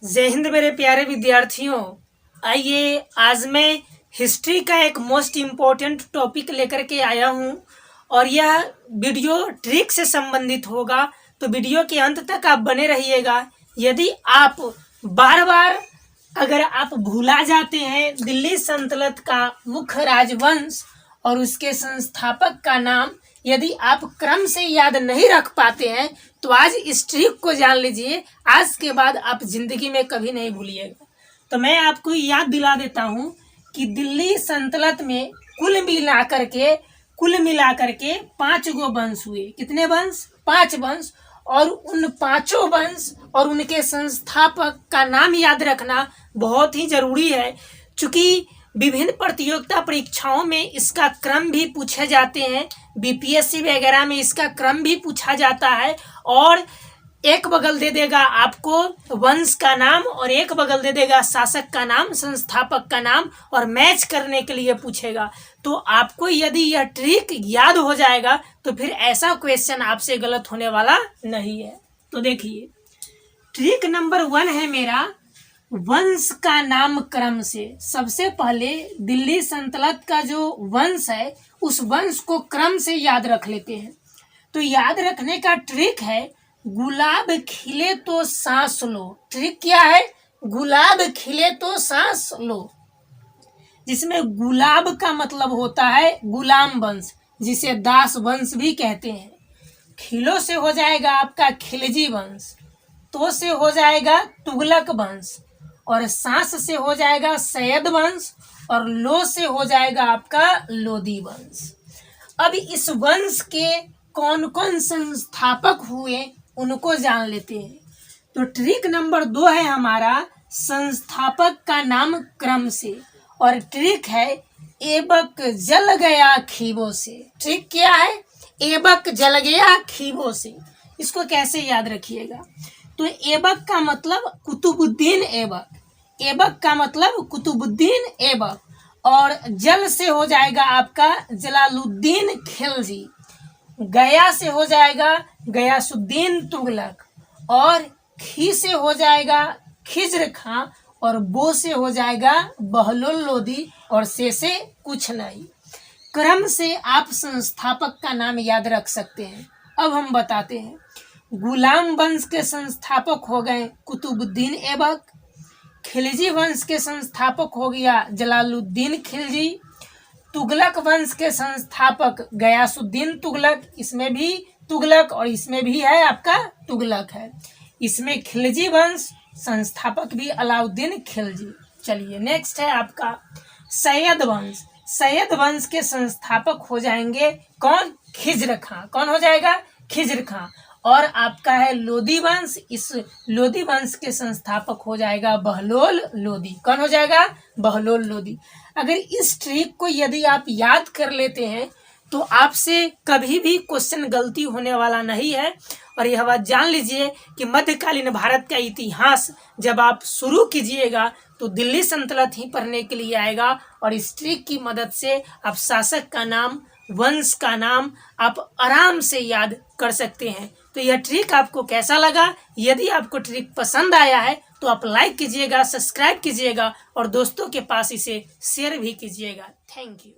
जय हिंद मेरे प्यारे विद्यार्थियों। आइए आज मैं हिस्ट्री का एक मोस्ट इम्पोर्टेंट टॉपिक लेकर के आया हूँ और यह वीडियो ट्रिक से संबंधित होगा, तो वीडियो के अंत तक आप बने रहिएगा। यदि आप बार बार अगर आप भूला जाते हैं दिल्ली सल्तनत का मुख्य राजवंश और उसके संस्थापक का नाम, यदि आप क्रम से याद नहीं रख पाते हैं तो आज इस ट्रिक को जान लीजिए। आज के बाद आप जिंदगी में कभी नहीं भूलिएगा। तो मैं आपको याद दिला देता हूँ कि दिल्ली सल्तनत में कुल मिलाकर के 5 गो वंश हुए। कितने वंश? 5 वंश। और उन 5 वंश और उनके संस्थापक का नाम याद रखना बहुत ही जरूरी है, क्योंकि विभिन्न प्रतियोगिता परीक्षाओं में इसका क्रम भी पूछे जाते हैं। बीपीएससी वगैरह में इसका क्रम भी पूछा जाता है और एक बगल दे देगा आपको वंश का नाम और एक बगल दे देगा शासक का नाम, संस्थापक का नाम, और मैच करने के लिए पूछेगा। तो आपको यदि यह ट्रिक याद हो जाएगा तो फिर ऐसा क्वेश्चन आपसे गलत होने वाला नहीं है। तो देखिए, ट्रिक नंबर 1 है मेरा वंश का नाम क्रम से। सबसे पहले दिल्ली सल्तनत का जो वंश है उस वंश को क्रम से याद रख लेते हैं। तो याद रखने का ट्रिक है गुलाब खिले तो सांस लो। ट्रिक क्या है? गुलाब खिले तो सांस लो, जिसमें गुलाब का मतलब होता है गुलाम वंश, जिसे दास वंश भी कहते हैं। खिलो से हो जाएगा आपका खिलजी वंश, तो से हो जाएगा तुगलक वंश, और सांस से हो जाएगा सैयद वंश, और लो से हो जाएगा आपका लोदी वंश। अब इस वंश के कौन कौन संस्थापक हुए उनको जान लेते हैं। तो ट्रिक नंबर 2 है हमारा संस्थापक का नाम क्रम से, और ट्रिक है एबक जल गया खीबों से। ट्रिक क्या है? एबक जल गया खीबों से। इसको कैसे याद रखिएगा? तो एबक का मतलब कुतुबुद्दीन ऐबक, ऐबक का मतलब कुतुबुद्दीन ऐबक, और जल से हो जाएगा आपका जलालुद्दीन खिलजी, गया से हो जाएगा गयासुद्दीन तुगलक, और खी से हो जाएगा खिज्र खां, और बो से हो जाएगा बहलोल लोदी, और से कुछ नहीं। क्रम से आप संस्थापक का नाम याद रख सकते हैं। अब हम बताते हैं। गुलाम वंश के संस्थापक हो गए कुतुबुद्दीन ऐबक, खिलजी वंश के संस्थापक हो गया जलालुद्दीन खिलजी, तुगलक वंश के संस्थापक गयासुद्दीन तुगलक, इसमें भी तुगलक और इसमें भी है आपका तुगलक है। इसमें खिलजी वंश संस्थापक भी अलाउद्दीन खिलजी। चलिए नेक्स्ट है आपका सैयद वंश। सैयद वंश के संस्थापक हो जाएंगे कौन? खिज्र खां। कौन हो जाएगा? खिज्र खां। और आपका है लोदी वंश। इस लोदी वंश के संस्थापक हो जाएगा बहलोल लोदी। कौन हो जाएगा? बहलोल लोदी। अगर इस ट्रिक को यदि आप याद कर लेते हैं तो आपसे कभी भी क्वेश्चन गलती होने वाला नहीं है। और यह बात जान लीजिए कि मध्यकालीन भारत का इतिहास जब आप शुरू कीजिएगा तो दिल्ली सल्तनत ही पढ़ने के लिए आएगा, और इस ट्रिक की मदद से आप शासक का नाम, वंश का नाम आप आराम से याद कर सकते हैं। तो यह ट्रिक आपको कैसा लगा? यदि आपको ट्रिक पसंद आया है तो आप लाइक कीजिएगा, सब्सक्राइब कीजिएगा और दोस्तों के पास इसे शेयर भी कीजिएगा। Thank you.